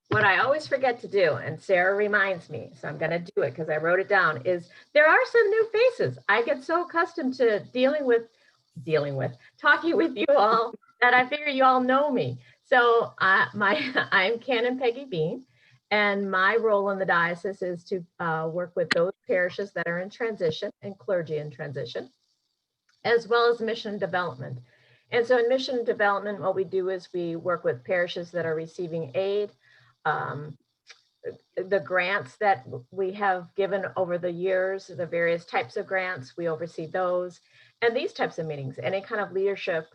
what I always forget to do, and Sarah reminds me, so I'm going to do it because I wrote it down, is there are some new faces. I get so accustomed to talking with you all that I figure you all know me. So I'm Canon Peggy Bean, and my role in the diocese is to work with those parishes that are in transition and clergy in transition, as well as mission development. And so in mission development, what we do is we work with parishes that are receiving aid, um, the grants that we have given over the years, the various types of grants, we oversee those. And these types of meetings, any kind of leadership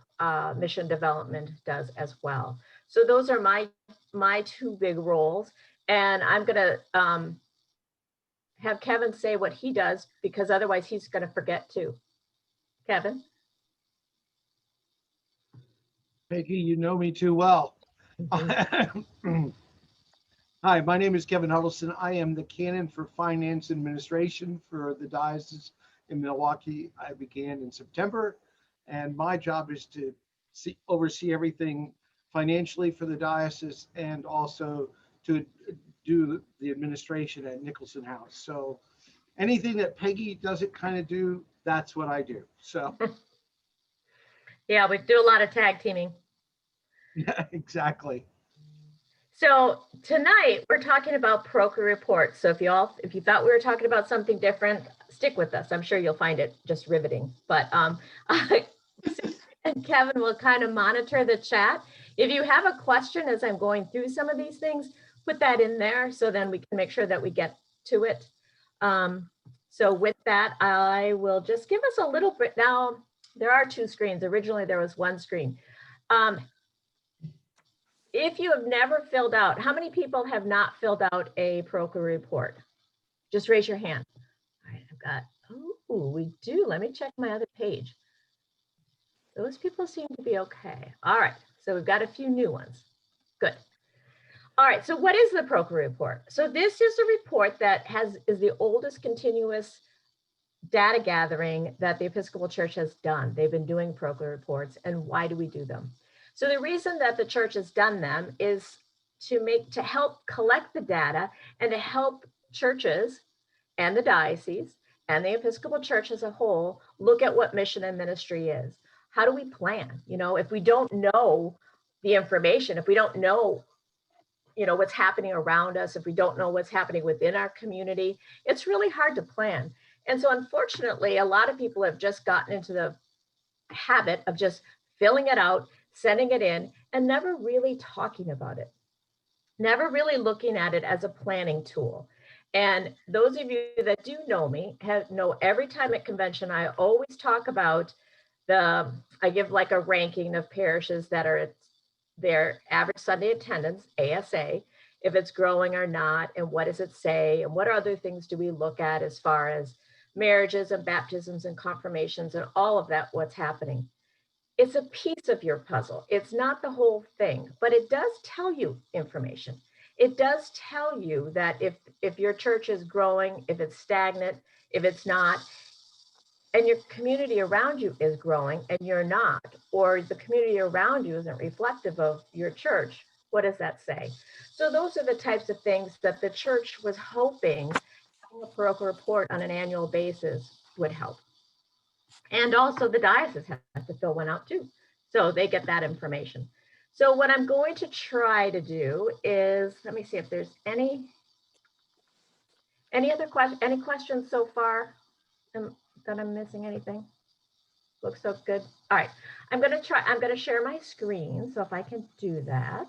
mission development does as well. So those are my two big roles. And I'm gonna have Kevin say what he does, because otherwise he's gonna forget too. Kevin? Peggy, you know me too well. Hi, my name is Kevin Huddleston. I am the canon for finance administration for the diocese in Milwaukee. I began in September, and my job is to oversee everything financially for the diocese and also to do the administration at Nicholson House. So anything that Peggy doesn't kind of do, that's what I do. So yeah, we do a lot of tag teaming. yeah, exactly. So tonight we're talking about parochial reports. So if you thought we were talking about something different, stick with us. I'm sure you'll find it just riveting. But and Kevin will kind of monitor the chat. If you have a question as I'm going through some of these things, put that in there so then we can make sure that we get to it. So with that, I will just give us a little bit. Now, there are two screens. Originally, there was one screen. If you have never filled out, how many people have not filled out a parochial report? Just raise your hand. All right, I've got, oh, we do. Let me check my other page. Those people seem to be okay. All right, so we've got a few new ones. Good. All right, so what is the parochial report? So this is a report that is the oldest continuous data gathering that the Episcopal Church has done. They've been doing parochial reports, and why do we do them? So the reason that the church has done them is to help collect the data and to help churches and the diocese and the Episcopal Church as a whole look at what mission and ministry is. How do we plan? You know, if we don't know the information, if we don't know, you know, what's happening around us, if we don't know what's happening within our community, it's really hard to plan. And so unfortunately, a lot of people have just gotten into the habit of just filling it out, sending it in, and never really talking about it, never really looking at it as a planning tool. And those of you that do know me know every time at convention, I always talk about I give like a ranking of parishes that are at their average Sunday attendance, ASA, if it's growing or not, and what does it say, and what other things do we look at as far as marriages and baptisms and confirmations and all of that, what's happening. It's a piece of your puzzle. It's not the whole thing, but it does tell you information. It does tell you that if your church is growing, if it's stagnant, if it's not, and your community around you is growing and you're not, or the community around you isn't reflective of your church, what does that say? So those are the types of things that the church was hoping having a parochial report on an annual basis would help. And also the diocese has to fill one out too. So they get that information. So what I'm going to try to do is, let me see if there's any other any questions so far that I'm missing anything. Looks so good. All right, I'm going to share my screen. So if I can do that.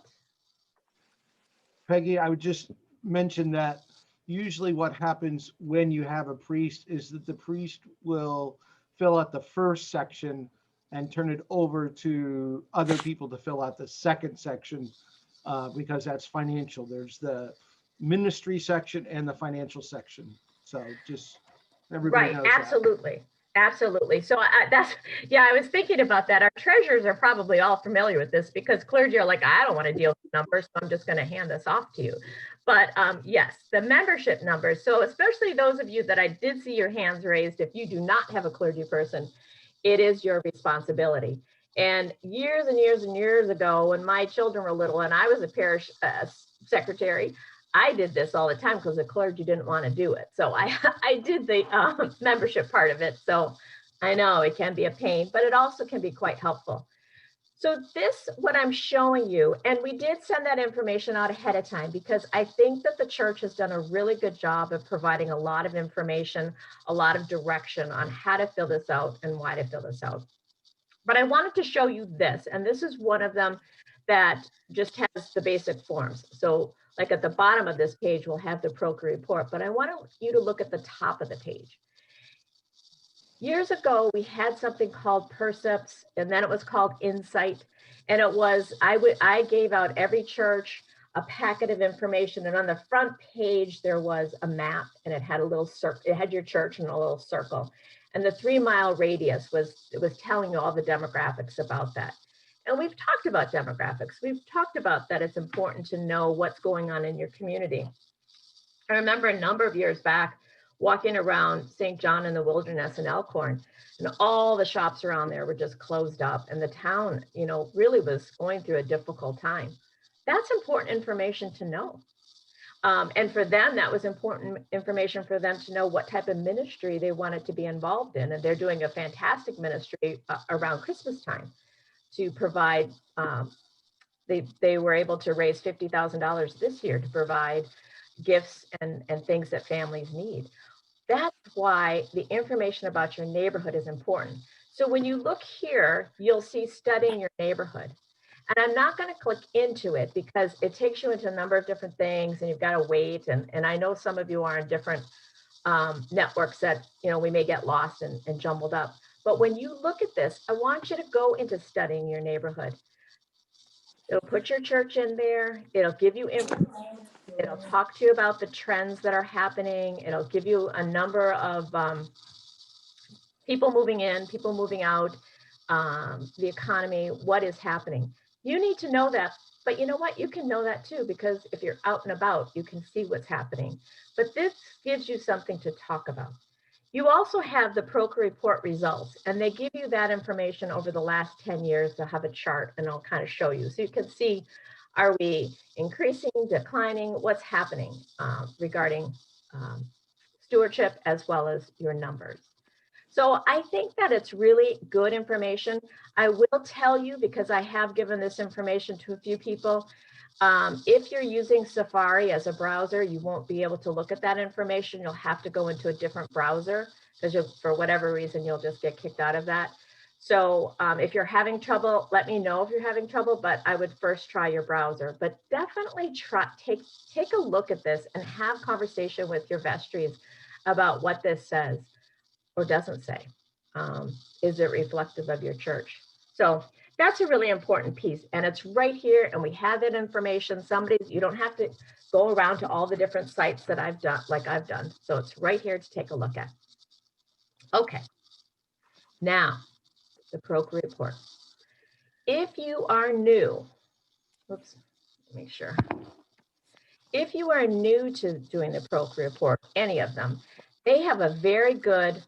Peggy, I would just mention that usually what happens when you have a priest is that the priest will fill out the first section and turn it over to other people to fill out the second section because that's financial. There's the ministry section and the financial section. So just everybody knows absolutely. That. Absolutely. So I was thinking about that. Our treasurers are probably all familiar with this because clergy are like, I don't want to deal with numbers, so I'm just going to hand this off to you. But yes, the membership numbers. So especially those of you that I did see your hands raised, if you do not have a clergy person, it is your responsibility. And years and years and years ago, when my children were little and I was a parish secretary, I did this all the time because the clergy didn't want to do it. So I did the membership part of it. So I know it can be a pain, but it also can be quite helpful. So this, what I'm showing you, and we did send that information out ahead of time because I think that the church has done a really good job of providing a lot of information, a lot of direction on how to fill this out and why to fill this out. But I wanted to show you this, and this is one of them that just has the basic forms. So like at the bottom of this page, we'll have the Procre report, but I want you to look at the top of the page. Years ago, we had something called Percepts, and then it was called Insight. And it was, I gave out every church a packet of information. And on the front page, there was a map, and it had a little circle. It had your church in a little circle. And the 3-mile radius was telling you all the demographics about that. And we've talked about demographics. We've talked about that it's important to know what's going on in your community. I remember a number of years back, walking around St. John in the Wilderness in Elkhorn, and all the shops around there were just closed up, and the town, you know, really was going through a difficult time. That's important information to know. And for them, that was important information for them to know what type of ministry they wanted to be involved in. And they're doing a fantastic ministry around Christmas time to provide, they were able to raise $50,000 this year to provide gifts and things that families need. That's why the information about your neighborhood is important. So when you look here, you'll see studying your neighborhood. And I'm not going to click into it because it takes you into a number of different things and you've got to wait. And I know some of you are in different networks that, you know, we may get lost and jumbled up. But when you look at this, I want you to go into studying your neighborhood. It'll put your church in there. It'll give you information. It'll talk to you about the trends that are happening. It'll give you a number of people moving in, people moving out, the economy, what is happening. You need to know that, but you know what? You can know that too, because if you're out and about, you can see what's happening. But this gives you something to talk about. You also have the Procre report results, and they give you that information over the last 10 years to have a chart, and I'll kind of show you. So you can see, are we increasing, declining, what's happening regarding stewardship as well as your numbers. So I think that it's really good information. I will tell you, because I have given this information to a few people, if you're using Safari as a browser, you won't be able to look at that information. You'll have to go into a different browser because for whatever reason, you'll just get kicked out of that. So if you're having trouble, let me know if you're having trouble, but I would first try your browser. But definitely take a look at this and have conversation with your vestries about what this says or doesn't say. Is it reflective of your church? So that's a really important piece, and it's right here, and we have that information. You don't have to go around to all the different sites that I've done, like I've done. So it's right here to take a look at. Okay, now the Procre report. If you are new, oops, make sure. If you are new to doing the Procre report, any of them, they have a very good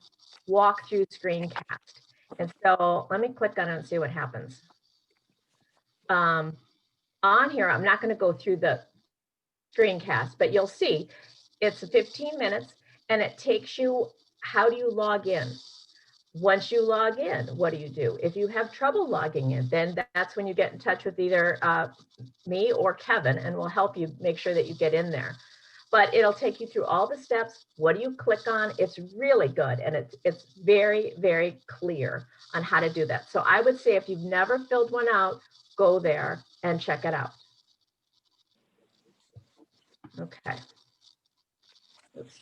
walkthrough screencast. And so let me click on it and see what happens. On here, I'm not going to go through the screencast, but you'll see it's 15 minutes and it takes you, how do you log in? Once you log in, what do you do? If you have trouble logging in, then that's when you get in touch with either me or Kevin, and we'll help you make sure that you get in there. But it'll take you through all the steps. What do you click on? It's really good, and it's very, very clear on how to do that. So I would say if you've never filled one out, go there and check it out. Okay. Oops.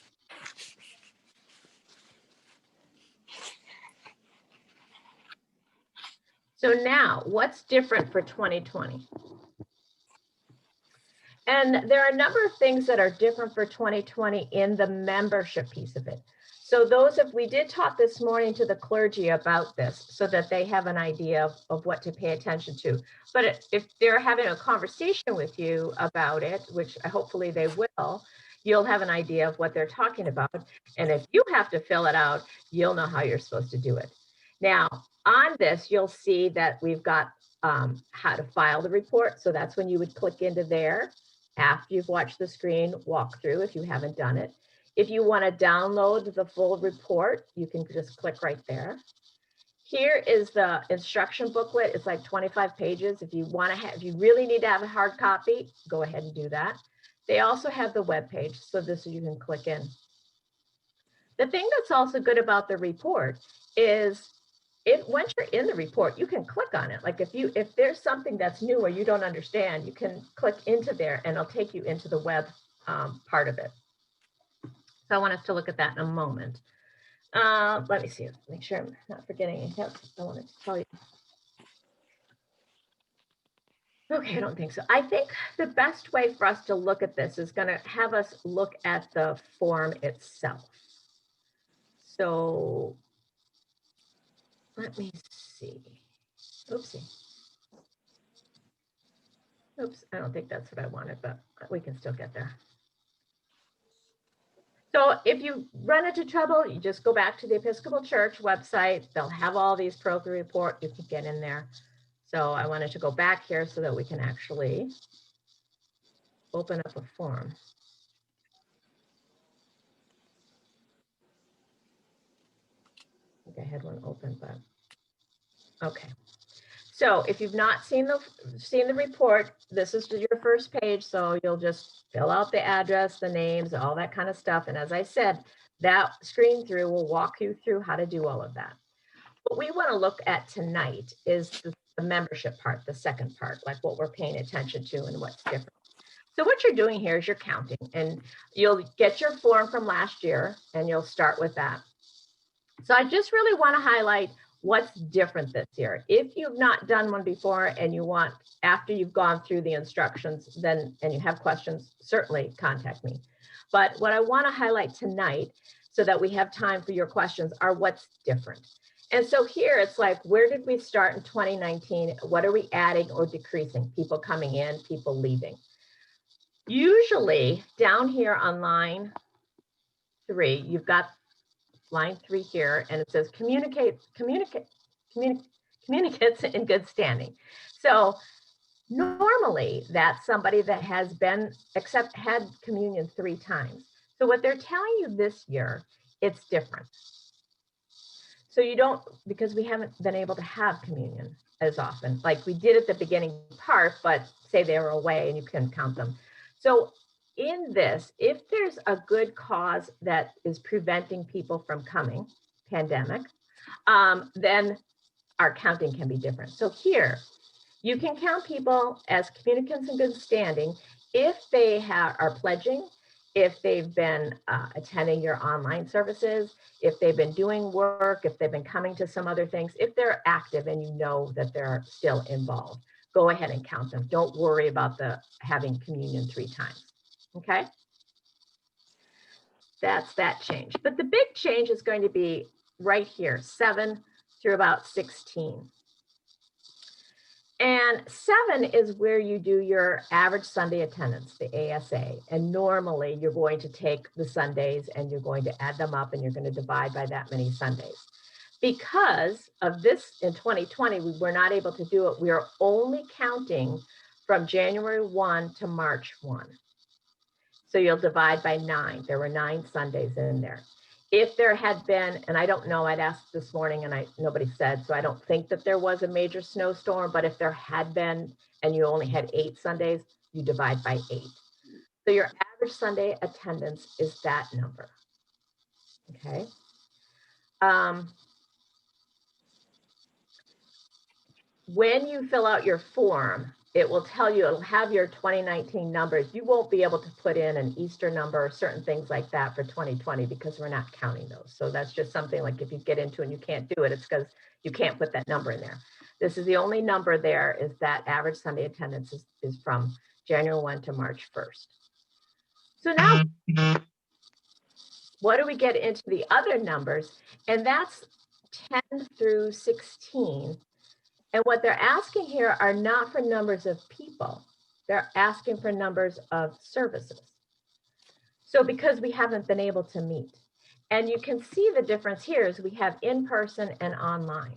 So now, what's different for 2020? And there are a number of things that are different for 2020 in the membership piece of it. So we did talk this morning to the clergy about this so that they have an idea of what to pay attention to. But if they're having a conversation with you about it, which hopefully they will, you'll have an idea of what they're talking about. And if you have to fill it out, you'll know how you're supposed to do it. Now, on this, you'll see that we've got how to file the report. So that's when you would click into there after you've watched the screen walkthrough if you haven't done it. If you want to download the full report, you can just click right there. Here is the instruction booklet. It's like 25 pages. If you want to have, if you really need to have a hard copy, go ahead and do that. They also have the web page, so this you can click in. The thing that's also good about the report is once you're in the report, you can click on it. Like if there's something that's new or you don't understand, you can click into there and it'll take you into the web part of it. So I want us to look at that in a moment. Let me see, make sure I'm not forgetting anything else I wanted to tell you. Okay, I don't think so. I think the best way for us to look at this is going to have us look at the form itself. So let me see. Oopsie. Oops, I don't think that's what I wanted, but we can still get there. So if you run into trouble, you just go back to the Episcopal Church website. They'll have all these parochial report. You can get in there. So I wanted to go back here so that we can actually open up a form. I think I had one open, but okay. So if you've not seen the report, this is your first page. So you'll just fill out the address, the names, all that kind of stuff. And as I said, that screen through will walk you through how to do all of that. What we want to look at tonight is the membership part, the second part, like what we're paying attention to and what's different. So what you're doing here is you're counting, and you'll get your form from last year and you'll start with that. So I just really want to highlight what's different this year. If you've not done one before and you want, after you've gone through the instructions, then, and you have questions, certainly contact me. But what I want to highlight tonight, so that we have time for your questions, are what's different. And so here it's like, where did we start in 2019? What are we adding or decreasing? People coming in, people leaving. Usually down here on line 3, you've got line 3 here, and it says communicates in good standing. So normally that's somebody that has been had communion 3 times. So what they're telling you this year, it's different. So you don't, because we haven't been able to have communion as often, like we did at the beginning part, but say they were away and you can count them. So in this, if there's a good cause that is preventing people from coming, pandemic, then our counting can be different. So here, you can count people as communicants in good standing if they are pledging, if they've been attending your online services, if they've been doing work, if they've been coming to some other things, if they're active and you know that they're still involved, go ahead and count them. Don't worry about having communion 3 times. Okay, that's that change. But the big change is going to be right here, 7 through about 16. And 7 is where you do your average Sunday attendance, the ASA. And normally you're going to take the Sundays and you're going to add them up and you're going to divide by that many Sundays. Because of this in 2020, we were not able to do it. We are only counting from January 1 to March 1. So you'll divide by 9. There were 9 Sundays in there. If there had been, and I don't know, I'd asked this morning and nobody said, so I don't think that there was a major snowstorm, but if there had been and you only had 8 Sundays, you divide by 8. So your average Sunday attendance is that number, okay? When you fill out your form, it will tell you, it'll have your 2019 numbers. You won't be able to put in an Easter number or certain things like that for 2020 because we're not counting those. So that's just something like if you get into it and you can't do it, it's because you can't put that number in there. This is the only number there is that average Sunday attendance is from January 1 to March 1st. So now, what do we get into the other numbers? And that's 10 through 16. And what they're asking here are not for numbers of people. They're asking for numbers of services. So because we haven't been able to meet. And you can see the difference here is we have in-person and online.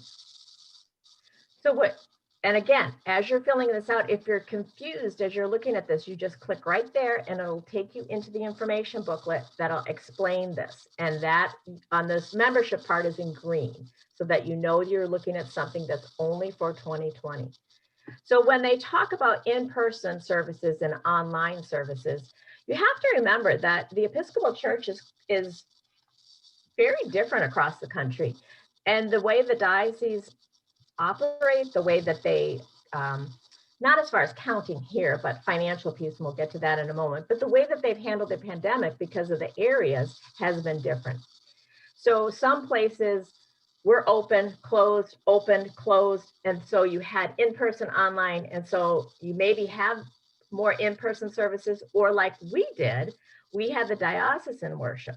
So what, and again, as you're filling this out, if you're confused as you're looking at this, you just click right there and it'll take you into the information booklet that'll explain this. And that on this membership part is in green, so that you know you're looking at something that's only for 2020. So when they talk about in-person services and online services, you have to remember that the Episcopal Church is very different across the country. And the way the diocese operate, the way that they, not as far as counting here, but financial piece, and we'll get to that in a moment, but the way that they've handled the pandemic because of the areas has been different. So some places were open, closed, opened, closed, and so you had in-person, online, and so you maybe have more in-person services, or like we did, we had the diocesan worship.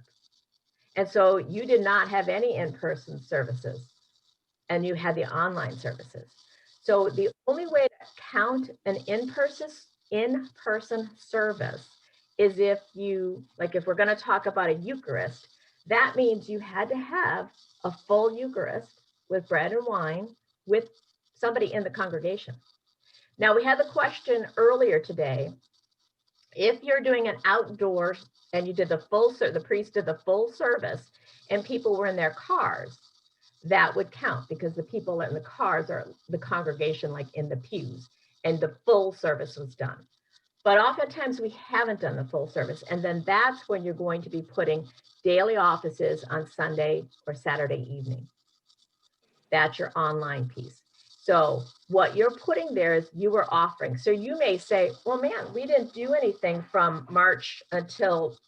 And so you did not have any in-person services, and you had the online services. So the only way to count an in-person service is if you, like if we're going to talk about a Eucharist, that means you had to have a full Eucharist with bread and wine with somebody in the congregation. Now, we had the question earlier today, if you're doing an outdoor and you did the priest did the full service and people were in their cars, that would count because the people in the cars are the congregation, like in the pews, and the full service was done. But oftentimes we haven't done the full service. And then that's when you're going to be putting daily offices on Sunday or Saturday evening. That's your online piece. So what you're putting there is you were offering. So you may say, well, man, we didn't do anything from March until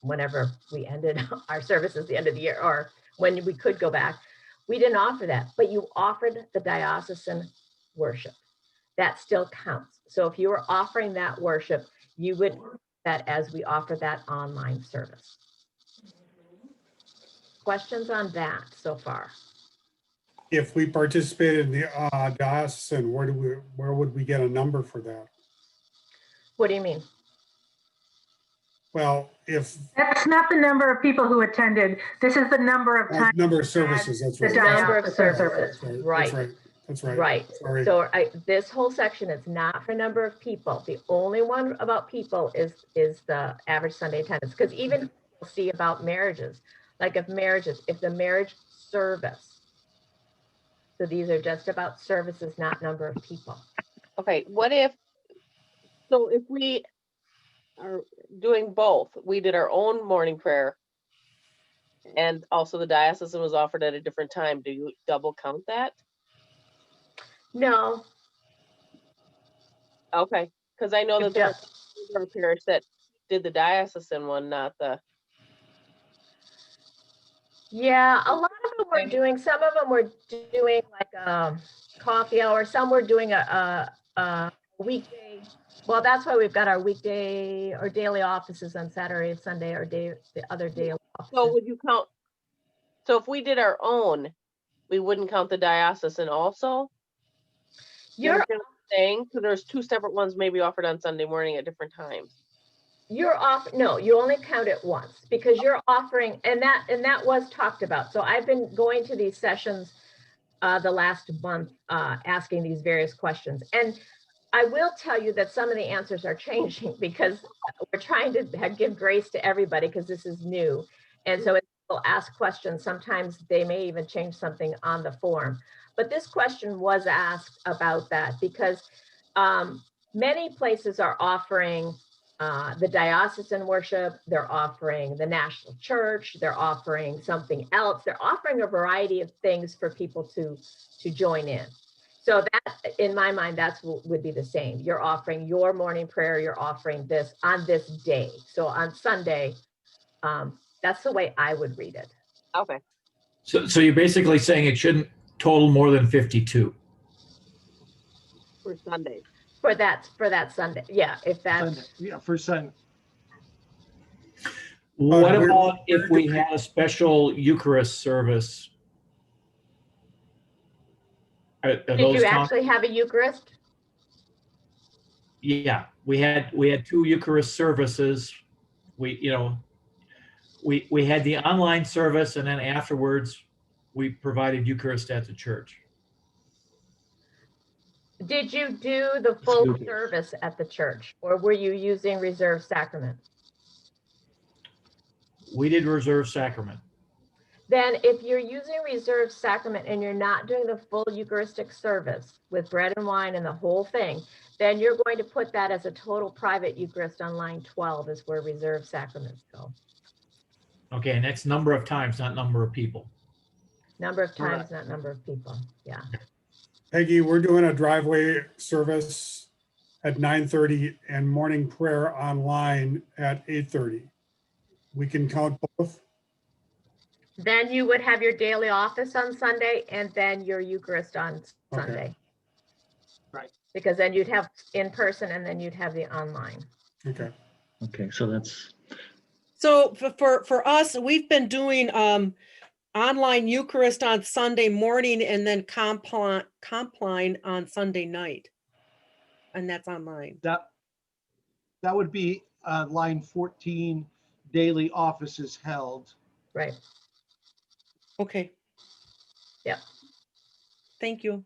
whenever we ended our services, the end of the year, or when we could go back. We didn't offer that, but you offered the diocesan worship. That still counts. So if you were offering that worship, you would that as we offer that online service. Questions on that so far? If we participated in the diocesan, where would we get a number for that? What do you mean? Well, if That's not the number of people who attended. This is the number of times. number of services, that's The right. Number of diocesan services, That's right. right. That's right. Right. Sorry. So this whole section is not for number of people. The only one about people is the average Sunday attendance. Because even we'll see about marriages, like if the marriage service. So these are just about services, not number of people. Okay, so if we are doing both, we did our own morning prayer and also the diocesan was offered at a different time, do you double count that? No. Okay, because I know that there Just- were a parish that did the diocesan one, not the, Yeah, a lot of them were doing, some of them were doing like a coffee hour. Some were doing a weekday. Well, that's why we've got our weekday or daily offices on Saturday, Sunday, or the other daily so offices. would you count? So if we did our own, we wouldn't count the diocesan also? You You're understand what I'm saying? So there's two separate ones maybe offered on Sunday morning at different times. no, you only count it once because you're offering, and that was talked about. So I've been going to these sessions the last month, asking these various questions. And I will tell you that some of the answers are changing because we're trying to give grace to everybody because this is new. And so if people ask questions, sometimes they may even change something on the form. But this question was asked about that because many places are offering the diocesan worship, they're offering the national church, they're offering something else, they're offering a variety of things for people to join in. So that, in my mind, that's would be the same. You're offering your morning prayer, you're offering this on this day. So on Sunday, that's the way I would read it. Okay, So you're basically saying it shouldn't total more than 52. for Sunday. For that Sunday, yeah, if that's, Sunday. Yeah, for Sunday. What we're- about if we had a special Eucharist service? Are did those you count? actually have a Eucharist? Yeah, we had 2 Eucharist services. We had the online service, and then afterwards we provided Eucharist at the church. Did you do the full Stupid. service at the church, or were you using reserved sacrament? We did reserve sacrament. Then if you're using reserved sacrament and you're not doing the full Eucharistic service with bread and wine and the whole thing, then you're going to put that as a total private Eucharist on line 12 is where reserved sacraments go. Okay, and that's number of times, not number of people. Number of Correct. times, not number of people. Yeah. Peggy, we're doing a driveway service at 9:30 and morning prayer online at 8:30. We can count both? Then you would have your daily office on Sunday and then your Eucharist on Okay. Sunday. Right. Because then you'd have in person and then you'd have the online. Okay. Okay, so that's, So for us, we've been doing online Eucharist on Sunday morning and then compline on Sunday night. And that's online. That would be line 14, daily offices held. Right. Okay. Yep. Thank you.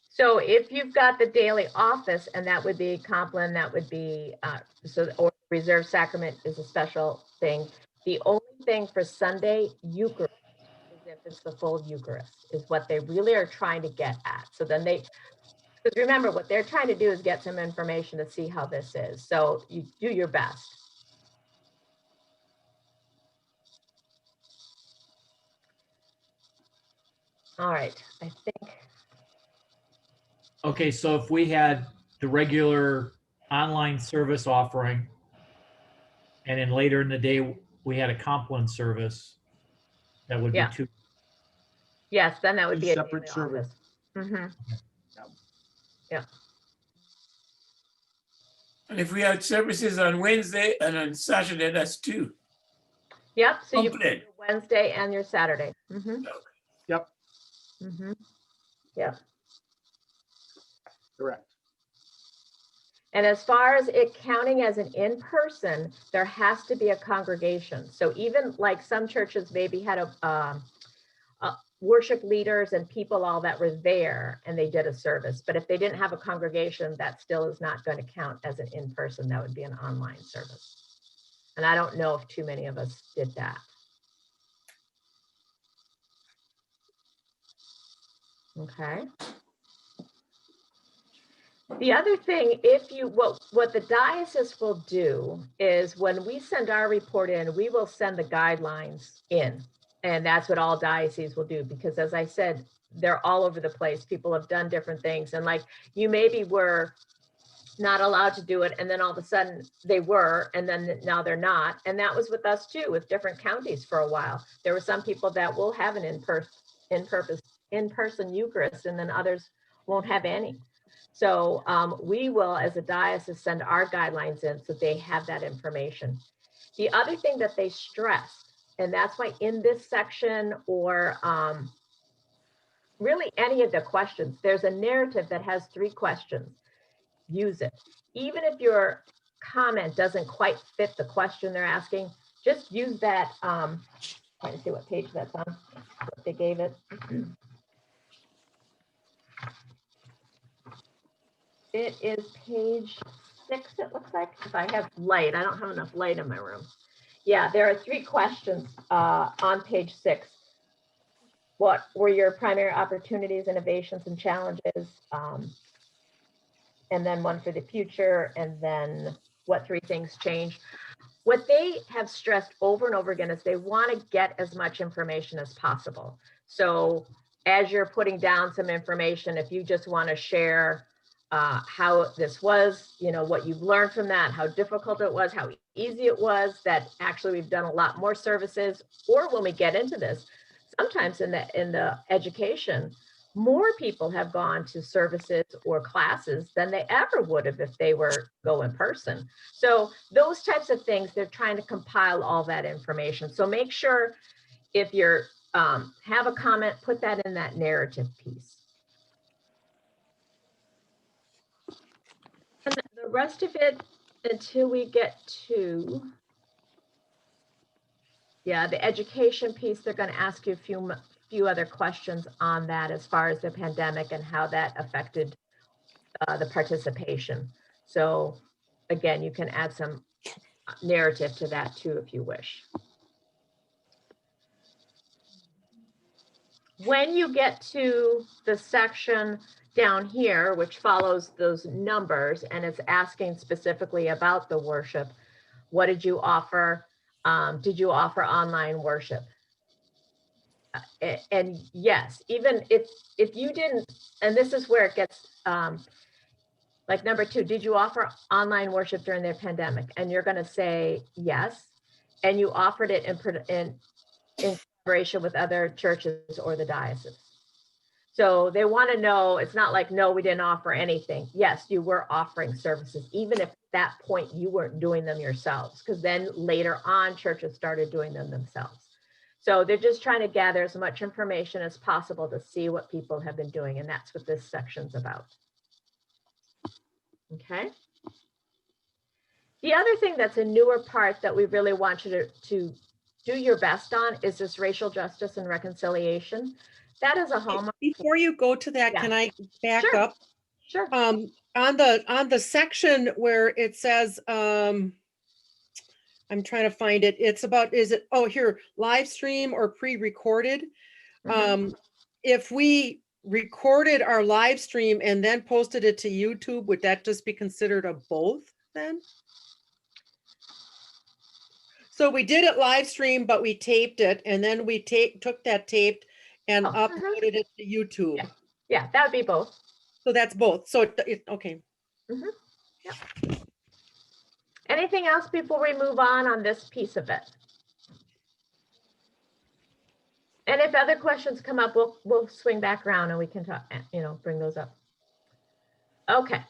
So if you've got the daily office, and that would be Compline, that would be, or reserved sacrament is a special thing. The only thing for Sunday Eucharist is if it's the full Eucharist, is what they really are trying to get at. So then because remember, what they're trying to do is get some information to see how this is. So you do your best. All right, I think. Okay, so if we had the regular online service offering, and then later in the day, we had a Compline service, that would be Yeah. two. Yes, then that would Two be a separate daily service. office. Mhm. And if we had services on Wednesday and on Saturday, that's two. Yep, so you put Complete. your Wednesday and your Saturday. Mhm. Yep, Mhm. Yep. correct. And as far as it counting as an in-person, there has to be a congregation. So even like some churches maybe had a worship leaders and people all that were there and they did a service. But if they didn't have a congregation, that still is not going to count as an in-person. That would be an online service. And I don't know if too many of us did that. Okay. The other thing, what the diocese will do is when we send our report in, we will send the guidelines in. And that's what all dioceses will do, because as I said, they're all over the place. People have done different things. And like you maybe were not allowed to do it. And then all of a sudden they were, and then now they're not. And that was with us too, with different counties for a while. There were some people that will have an in-person Eucharist, and then others won't have any. So we will, as a diocese, send our guidelines in so they have that information. The other thing that they stress, and that's why in this section or really any of the questions, there's a narrative that has 3 questions. Use it. Even if your comment doesn't quite fit the question they're asking, just use that. Trying to see what page that's on, what they gave it. It is page 6, it looks like. If I have light, I don't have enough light in my room. Yeah, there are 3 questions on page 6. What were your primary opportunities, innovations, and challenges? And then one for the future, and then what 3 things change. What they have stressed over and over again is they want to get as much information as possible. So as you're putting down some information, if you just want to share how this was, what you've learned from that, how difficult it was, how easy it was, that actually we've done a lot more services, or when we get into this, sometimes in the education, more people have gone to services or classes than they ever would have if they were go in person. So those types of things, they're trying to compile all that information. So make sure if you're have a comment, put that in that narrative piece. And the rest of it, until we get to, the education piece, they're going to ask you a few other questions on that as far as the pandemic and how that affected the participation. So again, you can add some narrative to that too, if you wish. When you get to the section down here, which follows those numbers, and it's asking specifically about the worship, what did you offer? Did you offer online worship? And yes, even if you didn't, and this is where it gets, like number 2, did you offer online worship during the pandemic? And you're going to say yes, and you offered it in collaboration with other churches or the diocese. So they want to know, it's not like, no, we didn't offer anything. Yes, you were offering services, even if at that point you weren't doing them yourselves, because then later on churches started doing them themselves. So they're just trying to gather as much information as possible to see what people have been doing. And that's what this section's about. Okay. The other thing that's a newer part that we really want you to do your best on is this racial justice and reconciliation. That is a hallmark. Before you go to that, Yeah. can I back Sure. up? Sure. On the section where it says, I'm trying to find it. It's about, here, live stream or pre-recorded. Mhm. If we recorded our live stream and then posted it to YouTube, would that just be considered a both then? So we did it live stream, but we taped it, and then we took that taped and uploaded it to YouTube. Yeah, that would be both. So that's both. So okay. Yeah. Anything else before we move on this piece of it? And if other questions come up, we'll swing back around and we can talk, bring those up. Okay.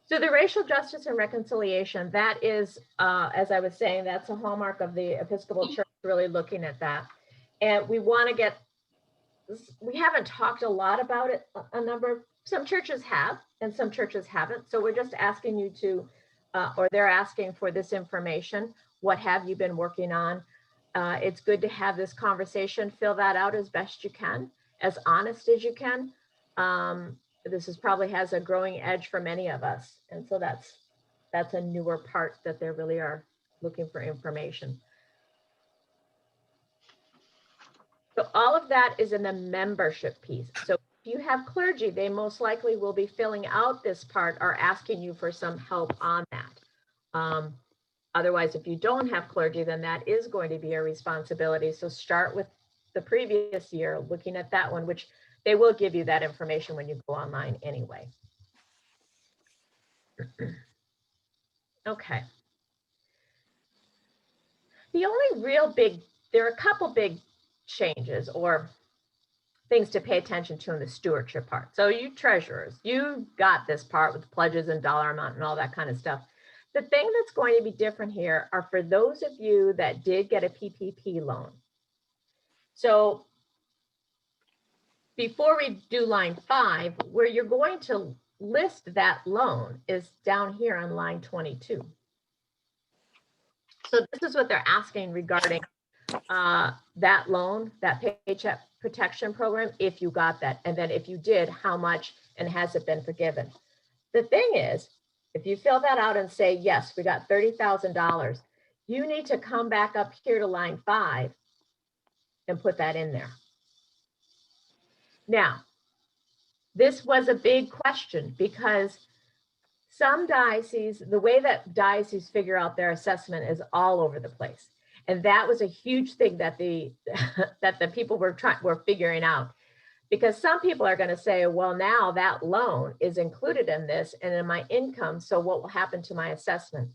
So the racial justice and reconciliation, that is, as I was saying, that's a hallmark of the Episcopal Church, really looking at that. And we want to get, we haven't talked a lot about it, some churches have, and some churches haven't. So we're just asking you to, or they're asking for this information. What have you been working on? It's good to have this conversation, fill that out as best you can, as honest as you can. This probably has a growing edge for many of us. And so that's a newer part that they really are looking for information. So all of that is in the membership piece. So if you have clergy, they most likely will be filling out this part or asking you for some help on that. Otherwise, if you don't have clergy, then that is going to be a responsibility. So start with the previous year, looking at that one, which they will give you that information when you go online anyway. Okay. The only real there are a couple big changes or things to pay attention to in the stewardship part. So you treasurers, you got this part with pledges and dollar amount and all that kind of stuff. The thing that's going to be different here are for those of you that did get a PPP loan. So before we do line 5, where you're going to list that loan is down here on line 22. So this is what they're asking regarding that loan, that paycheck protection program, if you got that. And then if you did, how much and has it been forgiven? The thing is, if you fill that out and say, yes, we got $30,000, you need to come back up here to line 5 and put that in there. Now, this was a big question because some dioceses, the way that dioceses figure out their assessment is all over the place. And that was a huge thing that the people were figuring out, because some people are going to say, well, now that loan is included in this and in my income. So what will happen to my assessment?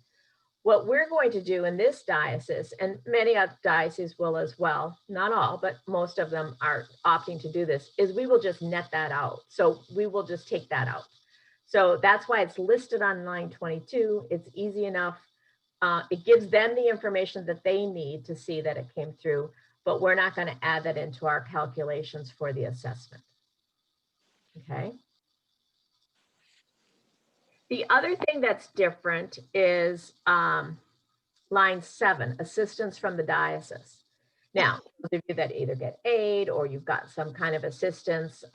What we're going to do in this diocese, and many other dioceses will as well, not all, but most of them are opting to do this, is we will just net that out. So we will just take that out. So that's why it's listed on line 22. It's easy enough. It gives them the information that they need to see that it came through, but we're not going to add that into our calculations for the assessment. Okay. The other thing that's different is line 7, assistance from the diocese. Now, those of you that either get aid or you've got some kind of assistance,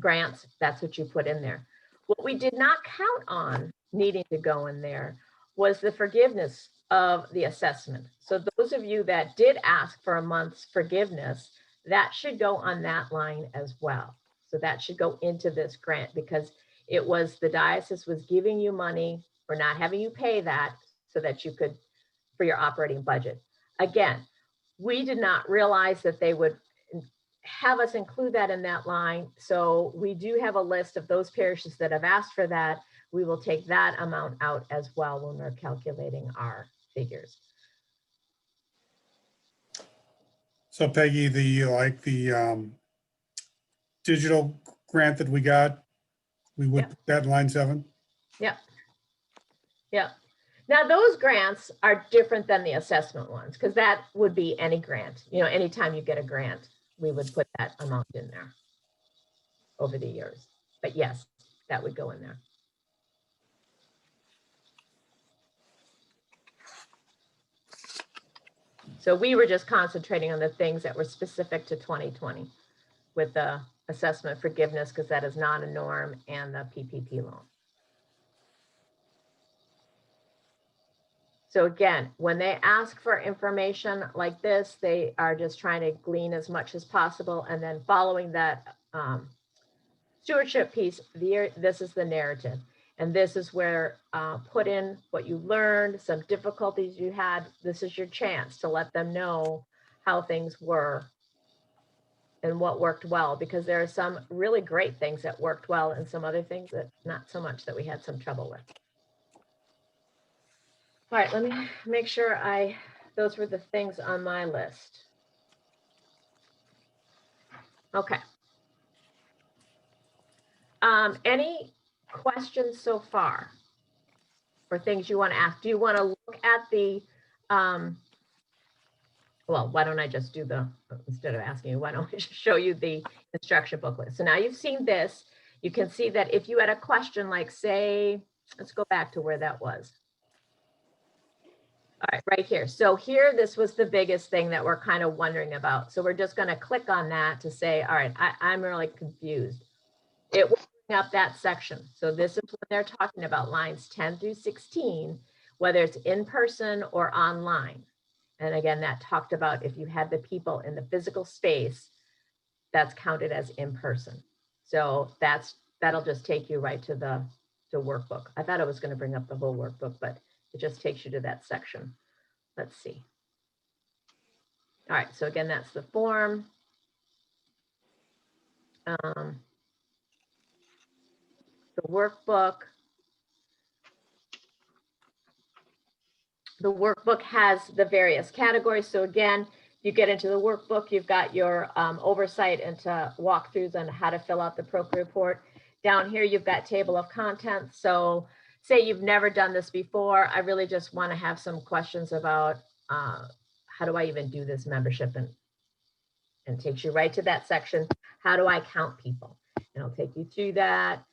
grants, that's what you put in there. What we did not count on needing to go in there was the forgiveness of the assessment. So those of you that did ask for a month's forgiveness, that should go on that line as well. So that should go into this grant because it was the diocese was giving you money or not having you pay that so that you could, for your operating budget. Again, we did not realize that they would have us include that in that line. So we do have a list of those parishes that have asked for that. We will take that amount out as well when we're calculating our figures. So Peggy, the digital grant that we got, we would Yep. put that in line 7? Yep. Yep. Now those grants are different than the assessment ones because that would be any grant. You know, anytime you get a grant, we would put that amount in there over the years. But yes, that would go in there. So we were just concentrating on the things that were specific to 2020 with the assessment forgiveness because that is not a norm and the PPP loan. So again, when they ask for information like this, they are just trying to glean as much as possible. And then following that stewardship piece, this is the narrative. And this is where put in what you learned, some difficulties you had. This is your chance to let them know how things were and what worked well, because there are some really great things that worked well and some other things that not so much that we had some trouble with. All right, let me make sure those were the things on my list. Okay. Any questions so far or things you want to ask? Do you want to look at the, well, why don't I just do instead of asking you, why don't I just show you the instruction booklet? So now you've seen this, you can see that if you had a question like say, let's go back to where that was. All right, right here. So here, this was the biggest thing that we're kind of wondering about. So we're just going to click on that to say, all right, I'm really confused. It will bring up that section. So this is what they're talking about, lines 10 through 16, whether it's in person or online. And again, that talked about if you had the people in the physical space, that's counted as in person. So that'll just take you right to the workbook. I thought I was going to bring up the whole workbook, but it just takes you to that section. Let's see. All right, so again, that's the form. The workbook. The workbook has the various categories. So again, you get into the workbook, you've got your oversight into walkthroughs on how to fill out the PROCA report. Down here, you've got table of contents. So say you've never done this before, I really just want to have some questions about how do I even do this membership, and takes you right to that section. How do I count people? And I'll take you through that,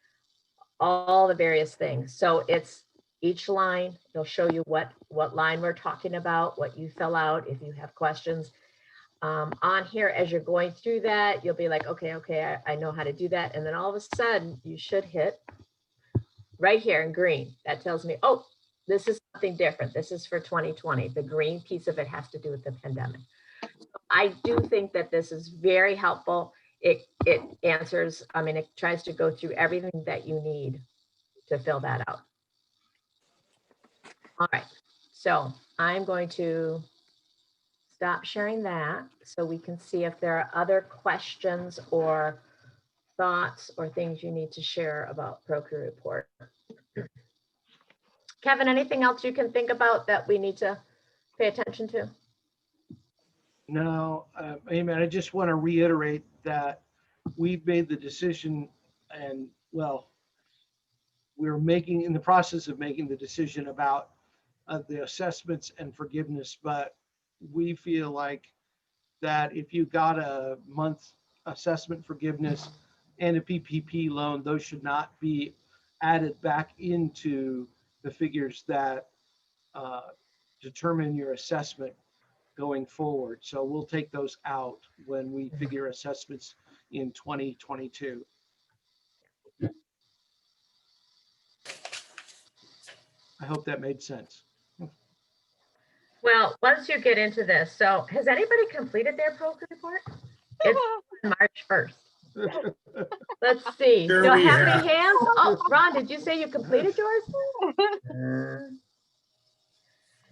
all the various things. So it's each line, they'll show you what line we're talking about, what you fill out if you have questions. On here, as you're going through that, you'll be like, okay, I know how to do that. And then all of a sudden you should hit right here in green. That tells me, oh, this is something different. This is for 2020. The green piece of it has to do with the pandemic. I do think that this is very helpful. It answers, I mean, it tries to go through everything that you need to fill that out. All right, so I'm going to stop sharing that so we can see if there are other questions or thoughts or things you need to share about PROCA report. Kevin, anything else you can think about that we need to pay attention to? No, Amy, I just want to reiterate that we've made the decision, and well, we're in the process of making the decision about the assessments and forgiveness, but we feel like that if you got a month assessment forgiveness and a PPP loan, those should not be added back into the figures that determine your assessment going forward. So we'll take those out when we figure assessments in 2022. I hope that made sense. Well, once you get into this, so has anybody completed their program report? It's March 1st. Let's see. Sure Do I we have have. any hands? Oh, Ron, did you say you completed yours?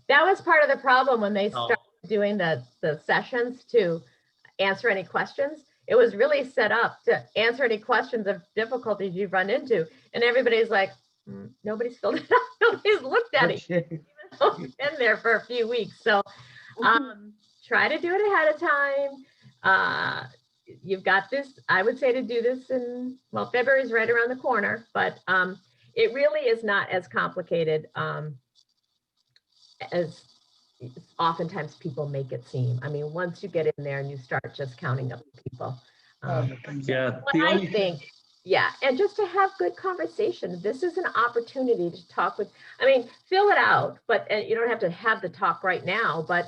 That was part of the problem when they started doing the sessions to answer any questions. It was really set up to answer any questions of difficulties you've run into. And everybody's like, nobody's filled it out. Nobody's looked at it. Okay. It's been there for a few weeks. So try to do it ahead of time. You've got this, I would say to do this in, well, February is right around the corner, but it really is not as complicated as oftentimes people make it seem. I mean, once you get in there and you start just counting up people. Yeah, But the I only think, yeah, and just to have good conversation. This is an opportunity to talk with, I mean, fill it out, but you don't have to have the talk right now, but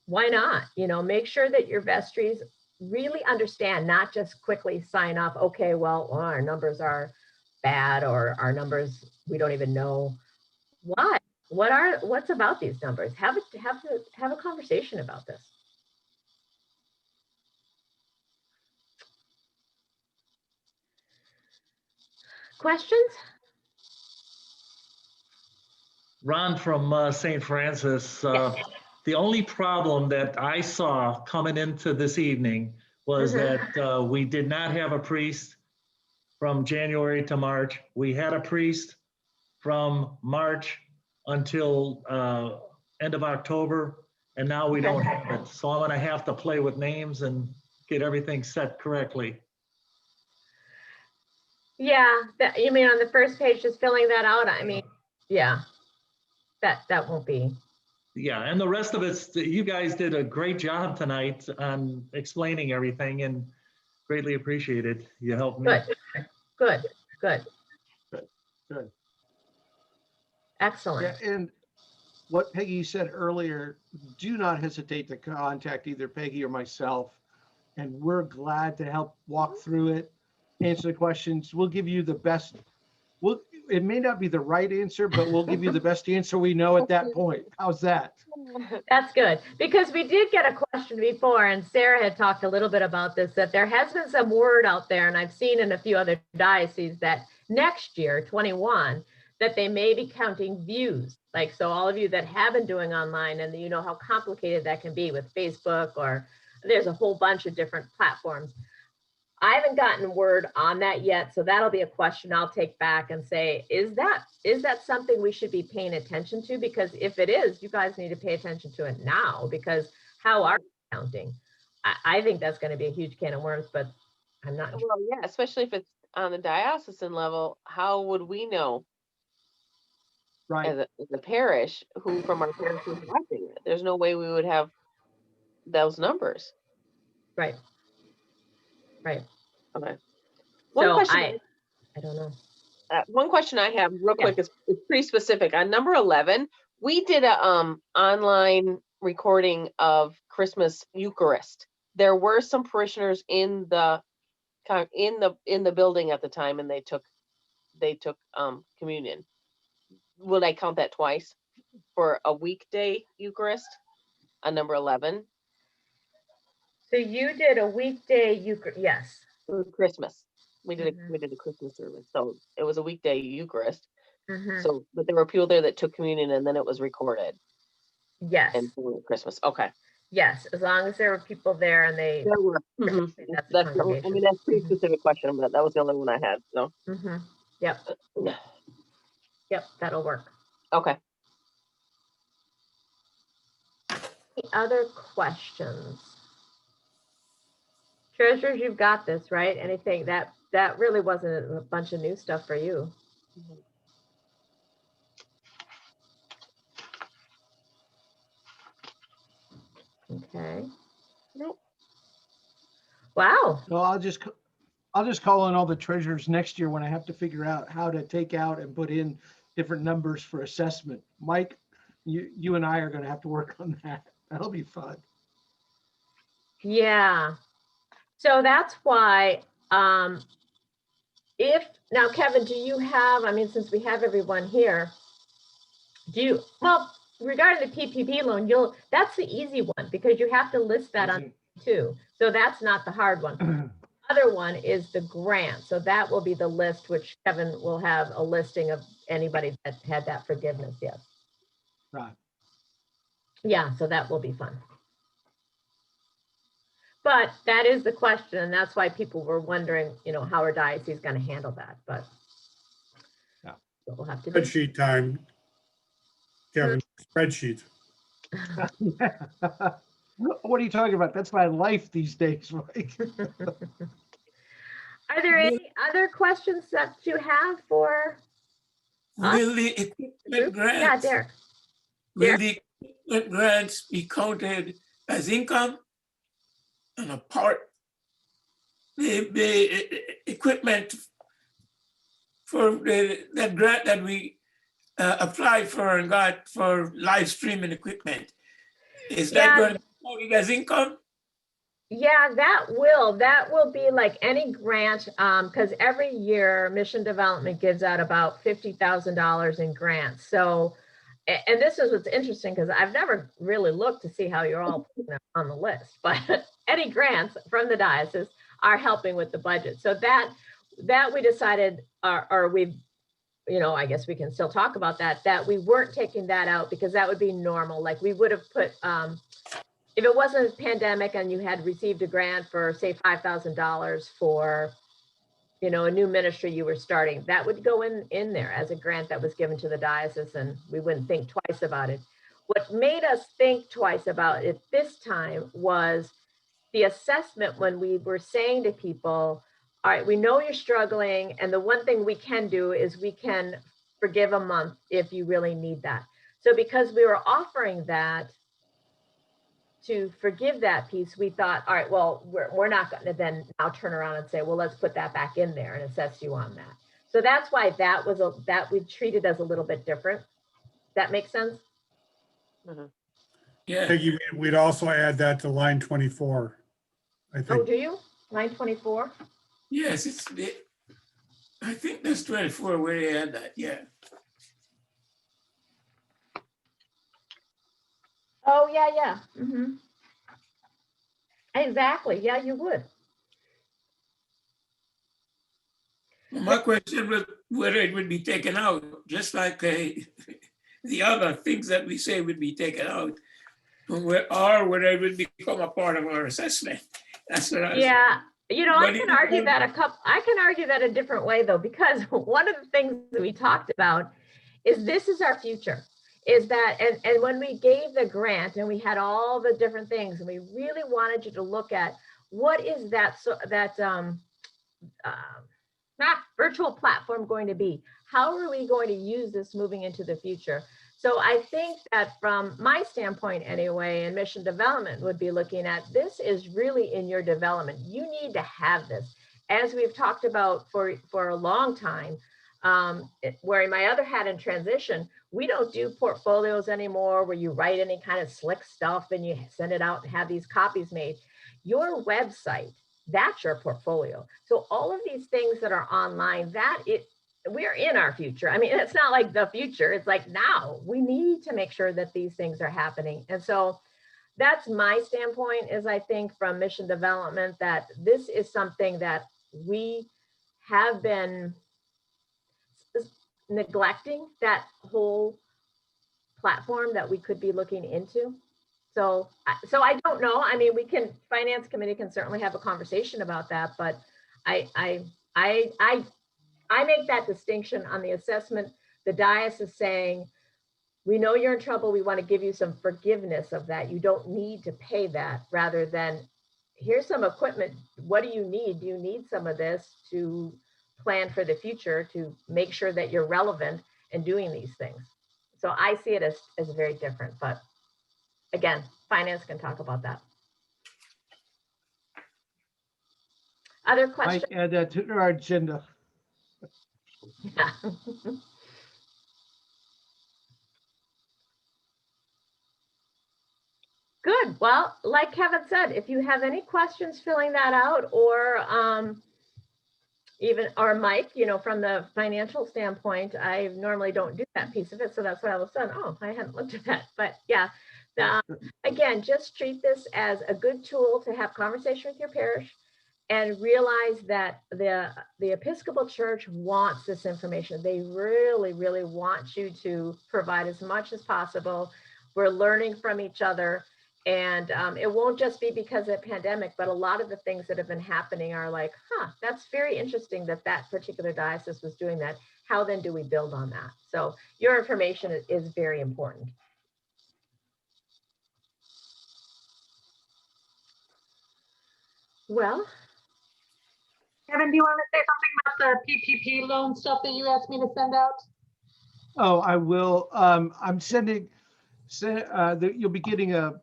why not? You know, make sure that your vestries really understand, not just quickly sign off, okay, well, our numbers are bad or our numbers, we don't even know why. What's about these numbers? Have a conversation about this. Questions? Ron from St. Francis, the only problem that I saw coming into this evening was that we did not have a priest from January to March. We had a priest from March until end of October, and now we don't have it. So I'm gonna have to play with names and get everything set correctly. Yeah, you mean on the first page, just filling that out? I mean, yeah, that won't be. Yeah, and the rest of it's, you guys did a great job tonight on explaining everything and greatly appreciated. You helped me. Good. Good. Excellent. Yeah, and what Peggy said earlier, do not hesitate to contact either Peggy or myself. And we're glad to help walk through it, answer the questions. We'll give you the best. It may not be the right answer, but we'll give you the best answer we know at that point. How's that? That's good, because we did get a question before, and Sarah had talked a little bit about this, that there has been some word out there, and I've seen in a few other dioceses that next year, 21, that they may be counting views. Like, so all of you that have been doing online, and you know how complicated that can be with Facebook, or there's a whole bunch of different platforms. I haven't gotten word on that yet, so that'll be a question I'll take back and say, is that something we should be paying attention to? Because if it is, you guys need to pay attention to it now, because how are you counting? I think that's going to be a huge can of worms, but I'm not. Well, yeah, especially if it's on the diocesan level, how would we know Right. as a parish who from our parish is watching it? There's no way we would have those numbers. Right. Okay. So I don't know. One question I have real quick is pretty specific. On number 11, we did a online recording of Christmas Eucharist. There were some parishioners in the building at the time, and they took communion. Would I count that twice for a weekday Eucharist on number 11? So you did a weekday Eucharist, yes. For Christmas. We did a Christmas service, so it was a weekday Eucharist. So, but there were people there that took communion, and then it was recorded. Yes. And for Christmas, okay. Yes, as long as there were people there and they. There were. That's I mean, that's a pretty specific question, but that was the only one I had. So. Yep. Yep, that'll work. Okay. Any other questions? Treasurers, you've got this, right? Anything that really wasn't a bunch of new stuff for you. Okay. Nope. Wow. Well, I'll just call on all the treasurers next year when I have to figure out how to take out and put in different numbers for assessment. Mike, you and I are going to have to work on that. That'll be fun. Yeah. So that's why, now, Kevin, do you have, I mean, since we have everyone here, Do you, well, regarding the PPP loan, that's the easy one because you have to list that on too. So that's not the hard one. Other one is the grant. So that will be the list, which Kevin will have a listing of anybody that had that forgiveness. Yes. Right. Yeah. So that will be fun. But that is the question. And that's why people were wondering, how our diocese is going to handle that. But yeah, we'll have to do. Spreadsheet time. Kevin, spreadsheet. What are you talking about? That's my life these days, Mike. Are there any other questions that you have for us? Will the equipment grants? Yeah, Derek. Will the equipment grants be counted as income? And a part, the equipment for that grant that we applied for and got for live streaming equipment, is that going to be counted as income? Yeah, that will be like any grant, because every year Mission Development gives out about $50,000 in grants. So, and this is what's interesting because I've never really looked to see how you're all putting them on the list, but any grants from the diocese are helping with the budget. So that we decided, or we've, I guess we can still talk about that we weren't taking that out because that would be normal. Like we would have put, if it wasn't a pandemic and you had received a grant for say $5,000 for, a new ministry you were starting, that would go in there as a grant that was given to the diocese and we wouldn't think twice about it. What made us think twice about it this time was the assessment when we were saying to people, all right, we know you're struggling. And the one thing we can do is we can forgive a month if you really need that. So because we were offering that, to forgive that piece, we thought, all right, well, we're not going to then now turn around and say, well, let's put that back in there and assess you on that. So that's why that we treated as a little bit different. That makes sense? Mm-hmm. Yeah. Peggy, we'd also add that to line 24. I Oh, think. do you? Line 24? Yes, I think that's 24 where they had that, yeah. Oh, yeah. Mm-hmm. Exactly. Yeah, you would. Well, my question was whether it would be taken out, just like the other things that we say would be taken out, or whether it would become a part of our assessment. That's what I was. Yeah. I can argue that a different way though, because one of the things that we talked about is this is our future. Is that, and when we gave the grant and we had all the different things and we really wanted you to look at what is virtual platform going to be? How are we going to use this moving into the future? So I think that from my standpoint anyway, and mission development would be looking at this is really in your development. You need to have this. As we've talked about for a long time, wearing my other hat in transition, we don't do portfolios anymore where you write any kind of slick stuff and you send it out and have these copies made. Your website, that's your portfolio. So all of these things that are online, we're in our future. I mean, it's not like the future. It's like now we need to make sure that these things are happening. And so that's my standpoint is I think from mission development that this is something that we have been neglecting, that whole platform that we could be looking into. So I don't know. I mean, finance committee can certainly have a conversation about that, but I make that distinction on the assessment. The diocese is saying, we know you're in trouble. We want to give you some forgiveness of that. You don't need to pay that, rather than here's some equipment. What do you need? Do you need some of this to plan for the future, to make sure that you're relevant and doing these things? So I see it as very different, but again, finance can talk about that. Other questions? Might add that to our agenda. Yeah. Good. Well, like Kevin said, if you have any questions filling that out or even, or Mike, from the financial standpoint, I normally don't do that piece of it. So that's why all of a sudden, oh, I hadn't looked at that. But yeah, again, just treat this as a good tool to have conversation with your parish and realize that the Episcopal Church wants this information. They really, really want you to provide as much as possible. We're learning from each other. And it won't just be because of the pandemic, but a lot of the things that have been happening are like, that's very interesting that that particular diocese was doing that. How then do we build on that? So your information is very important. Well, Kevin, do you want to say something about the PPP loan stuff that you asked me to send out? Oh, I will. I'm sending, you'll be getting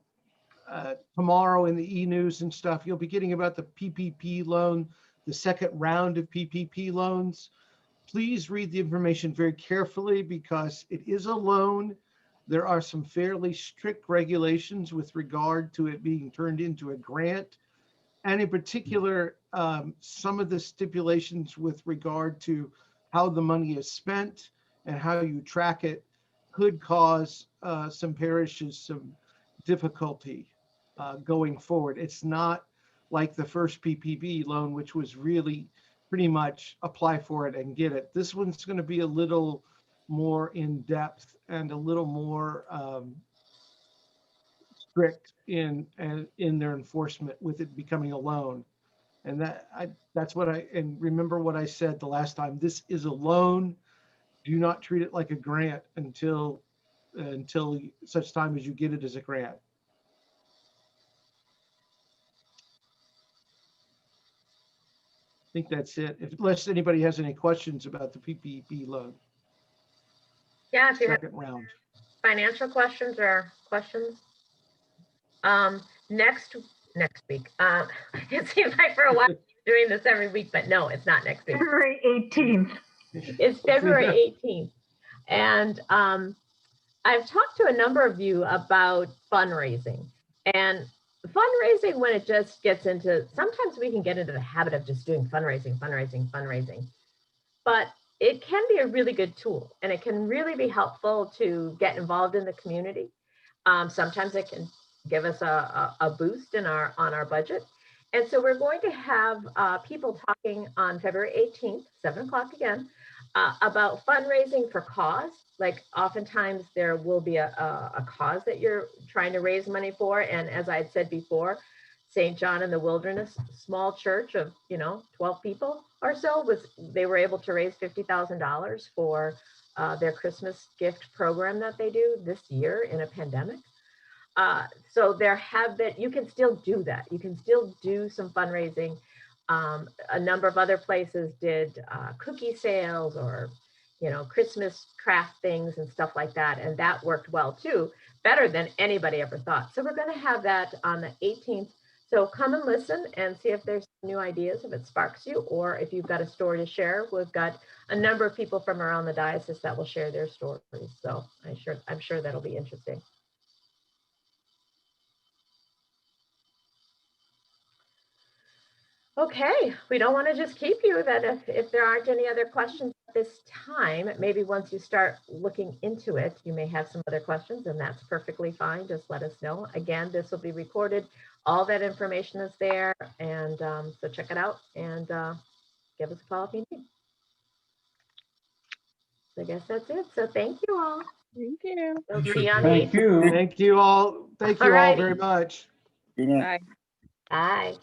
tomorrow in the e-news and stuff, you'll be getting about the PPP loan, the second round of PPP loans. Please read the information very carefully because it is a loan. There are some fairly strict regulations with regard to it being turned into a grant. And in particular, some of the stipulations with regard to how the money is spent and how you track it could cause some parishes some difficulty going forward. It's not like the first PPP loan, which was really pretty much apply for it and get it. This one's going to be a little more in depth and a little more strict in their enforcement with it becoming a loan. And that's what and remember what I said the last time. This is a loan. Do not treat it like a grant until such time as you get it as a grant. I think that's it. Unless anybody has any questions about the PPP loan. yeah, if you have Second round. financial questions or questions, next week. It seems like for a while doing this every week, but no, it's not next week. February 18th. It's February 18th. And I've talked to a number of you about fundraising. And fundraising, when it just gets into, sometimes we can get into the habit of just doing fundraising. But it can be a really good tool and it can really be helpful to get involved in the community. Sometimes it can give us a boost on our budget. And so we're going to have people talking on February 18th, 7 o'clock again, about fundraising for cause. Like oftentimes there will be a cause that you're trying to raise money for. And as I had said before, St. John in the Wilderness, small church of 12 people or so, they were able to raise $50,000 for their Christmas gift program that they do this year in a pandemic. So you can still do that. You can still do some fundraising. A number of other places did cookie sales or, Christmas craft things and stuff like that. And that worked well too, better than anybody ever thought. So we're going to have that on the 18th. So come and listen and see if there's new ideas, if it sparks you, or if you've got a story to share. We've got a number of people from around the diocese that will share their stories. So I'm sure that'll be interesting. Okay, we don't want to just keep you that if there aren't any other questions at this time, maybe once you start looking into it, you may have some other questions and that's perfectly fine. Just let us know. Again, this will be recorded. All that information is there. And so check it out and give us a call if you need. So I guess that's it. So thank you all. Thank you. We'll see you on Thank the you. Thank you all. Thank you all very much. Good night. Bye. Bye.